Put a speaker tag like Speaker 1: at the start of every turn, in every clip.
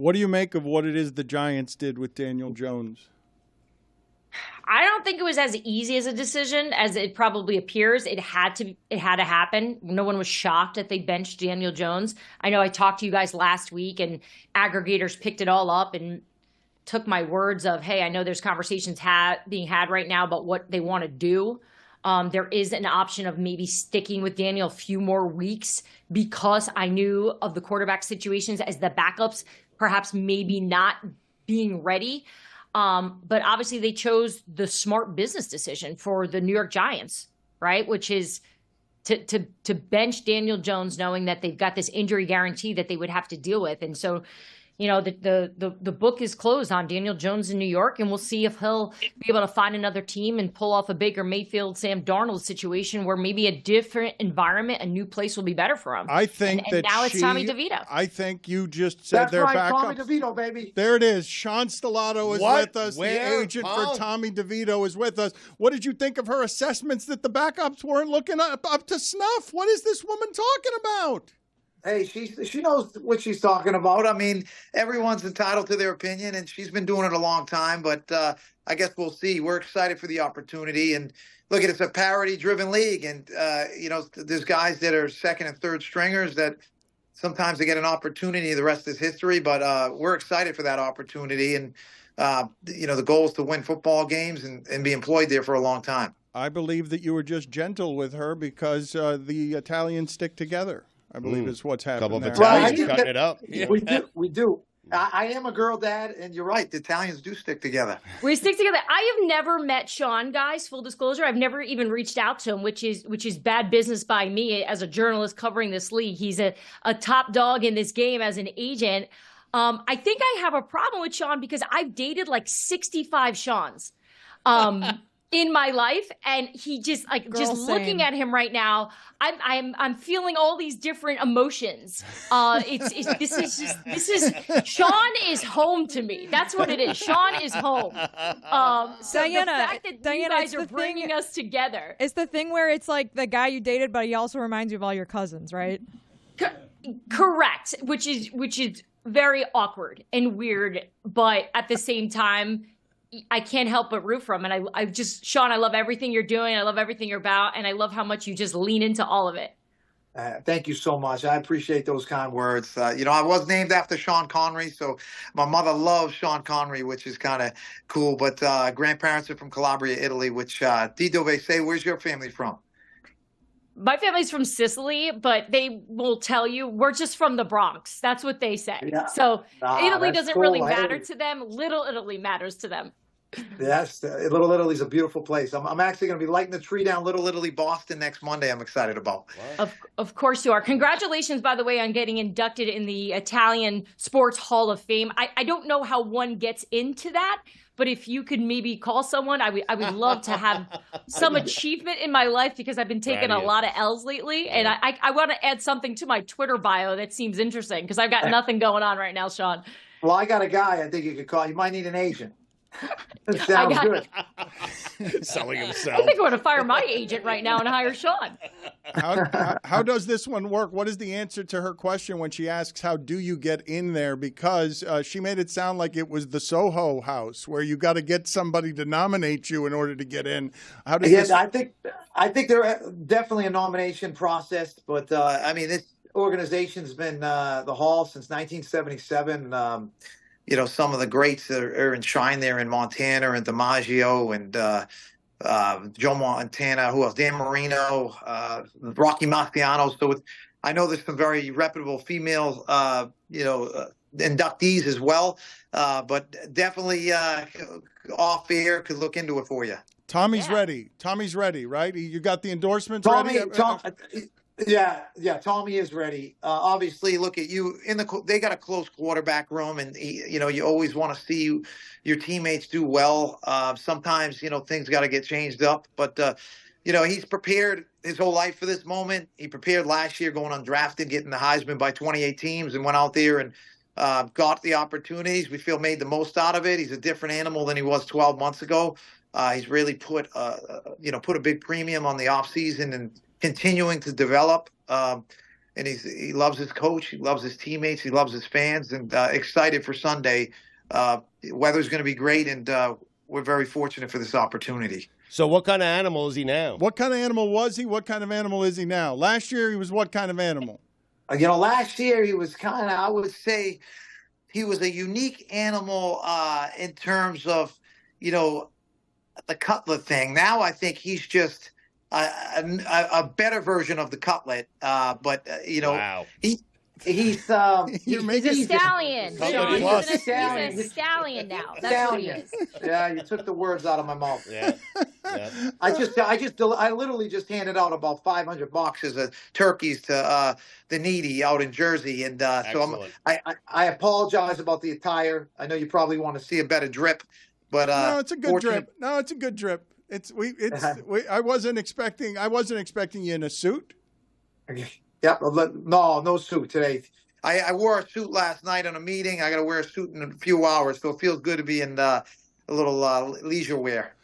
Speaker 1: What do you make of what it is the Giants did with Daniel Jones?
Speaker 2: I don't think it was as easy as a decision as it probably appears. It had to happen. No one was shocked that they benched Daniel Jones. I know I talked to you guys last week and aggregators picked it all up and took my words of, hey, I know there's conversations being had right now about what they want to do. There is an option of maybe sticking with Daniel a few more weeks because I knew of the quarterback situations as the backups, perhaps maybe not being ready. But obviously they chose the smart business decision for the New York Giants, right? Which is to bench Daniel Jones, knowing that they've got this injury guarantee that they would have to deal with. And so, you know, the book is closed on Daniel Jones in New York, and we'll see if he'll be able to find another team and pull off a Baker Mayfield, Sam Darnold situation where maybe a different environment, a new place will be better for him.
Speaker 1: I think
Speaker 2: and now it's Tommy DeVito.
Speaker 1: I think you just said
Speaker 3: That's
Speaker 1: their
Speaker 3: right,
Speaker 1: backup.
Speaker 3: Tommy DeVito, baby.
Speaker 1: There it is. Sean Stellato is with us.
Speaker 4: Where?
Speaker 1: The agent for Tommy DeVito is with us. What did you think of her assessments that the backups weren't looking up to snuff? What is this woman talking about?
Speaker 3: Hey, she knows what she's talking about. I mean, everyone's entitled to their opinion, and she's been doing it a long time. But I guess we'll see. We're excited for the opportunity. And look, it's a parity-driven league. And, you know, there's guys that are second and third stringers that sometimes they get an opportunity. The rest is history. But we're excited for that opportunity. And, you know, the goal is to win football games and be employed there for a long time.
Speaker 1: I believe that you were just gentle with her because the Italians stick together. I believe is what's happening there.
Speaker 4: Couple of Italians cutting it up.
Speaker 3: We do. I am a girl dad, and you're right. The Italians do stick together.
Speaker 2: We stick together. I have never met Sean, guys. Full disclosure, I've never even reached out to him, which is bad business by me as a journalist covering this league. He's a top dog in this game as an agent. I think I have a problem with Sean because I've dated like 65 Seans. In my life, and he just looking at him right now, I'm feeling all these different emotions. This is Sean is home to me. That's what it is. Sean is home. So Dianna, the fact that you guys are bringing us together.
Speaker 5: It's the thing where it's like the guy you dated, but he also reminds you of all your cousins, right?
Speaker 2: Correct. Which is very awkward and weird, but at the same time, I can't help but root for him. And I just, Sean, I love everything you're doing. I love everything you're about. And I love how much you just lean into all of it.
Speaker 3: Thank you so much. I appreciate those kind words. You know, I was named after Sean Connery, so my mother loves Sean Connery, which is kind of cool. But grandparents are from Calabria, Italy, which Dito, say, where's your family from?
Speaker 2: My family's from Sicily, but they will tell you we're just from the Bronx. That's what they say. Yeah. So Italy doesn't really matter to them. Little Italy matters to them.
Speaker 3: Yes, Little Italy's a beautiful place. I'm actually going to be lighting the tree down Little Italy, Boston next Monday. I'm excited about.
Speaker 2: Of course you are. Congratulations, by the way, on getting inducted in the Italian Sports Hall of Fame. I don't know how one gets into that, but if you could maybe call someone, I would love to have some achievement in my life because I've been taking a lot of L's lately, and I want to add something to my Twitter bio that seems interesting because I've got nothing going on right now, Sean.
Speaker 3: Well, I got a guy I think you could call. You might need an agent. That sounds good.
Speaker 4: Selling himself.
Speaker 2: I think I want to fire my agent right now and hire Sean.
Speaker 1: How does this one work? What is the answer to her question when she asks, how do you get in there? Because she made it sound like it was the Soho House where you got to get somebody to nominate you in order to get in. How does this...
Speaker 3: I think there definitely a nomination process, but I mean, this organization's been the Hall since 1977. You know, some of the greats that are enshrined there in Montana and DiMaggio and Joe Montana, who else? Dan Marino, Rocky Marciano. So I know there's some very reputable female, inductees as well. But definitely off air could look into it for you.
Speaker 1: Tommy's ready. Tommy's ready, right? You got the endorsements
Speaker 3: ready? Yeah, Tommy is ready.
Speaker 1: Obviously,
Speaker 3: look at you they got a close quarterback room, and you always want to see your teammates do well. Sometimes things got to get changed up, but he's prepared his whole life for this moment. He prepared last year, going undrafted, getting the Heisman by 28 teams, and went out there and got the opportunities. We feel made the most out of it. He's a different animal than he was 12 months ago. He's really put a big premium on the offseason and continuing to develop. and he loves his coach, he loves his teammates, he loves his fans, and excited for Sunday. Weather's going to be great, and we're very fortunate for this opportunity.
Speaker 4: So what kind of animal is he now?
Speaker 1: What kind of animal was he? What kind of animal is he now? Last year, he was what kind of animal?
Speaker 3: Last year he was kind of, I would say, he was a unique animal in terms of, the cutlet thing. Now I think he's just a better version of the cutlet.
Speaker 4: Wow.
Speaker 3: He's
Speaker 2: a stallion, Sean.
Speaker 4: Plus.
Speaker 2: He's a stallion now. That's what he is.
Speaker 3: Yeah, you took the words out of my mouth.
Speaker 4: Yeah.
Speaker 3: I literally just handed out about 500 boxes of turkeys to the needy out in Jersey, and so I apologize about the attire. I know you probably want to see a better drip, but
Speaker 1: no, it's a good drip. No, it's a good drip. I wasn't expecting you in a suit.
Speaker 3: Yep. No suit today. I wore a suit last night on a meeting. I got to wear a suit in a few hours, so it feels good to be in a little leisure wear.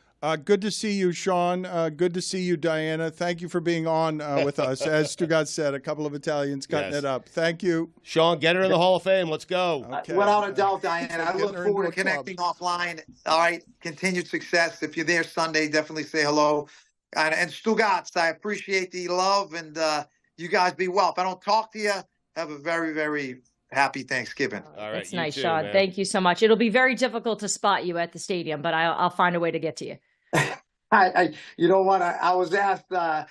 Speaker 1: Good to see you, Sean. Good to see you, Dianna. Thank you for being on with us. As Stugotz said, a couple of Italians cutting it up. Thank you.
Speaker 4: Sean, get her in the Hall of Fame. Let's go.
Speaker 3: Okay. Without a doubt, Dianna. I look forward to connecting offline. All right. Continued success. If you're there Sunday, definitely say hello. And Stugotz, I appreciate the love, and you guys be well. If I don't talk to you, have a very, very happy Thanksgiving.
Speaker 4: All right.
Speaker 2: That's nice,
Speaker 4: too,
Speaker 2: Sean.
Speaker 4: man.
Speaker 2: Thank you so much. It'll be very difficult to spot you at the stadium, but I'll find a way to get to you.
Speaker 3: You know what? I was asked that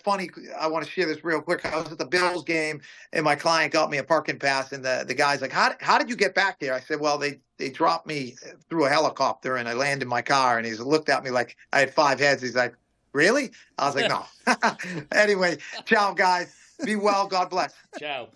Speaker 3: funny. I want to share this real quick. I was at the Bills game, and my client got me a parking pass, and the guy's like, "How did you get back there?" I said, "Well, they dropped me through a helicopter, and I landed in my car." And he looked at me like I had 5 heads. He's like, "Really?" I was like, "No." Anyway, ciao, guys. Be well. God bless.
Speaker 4: Ciao.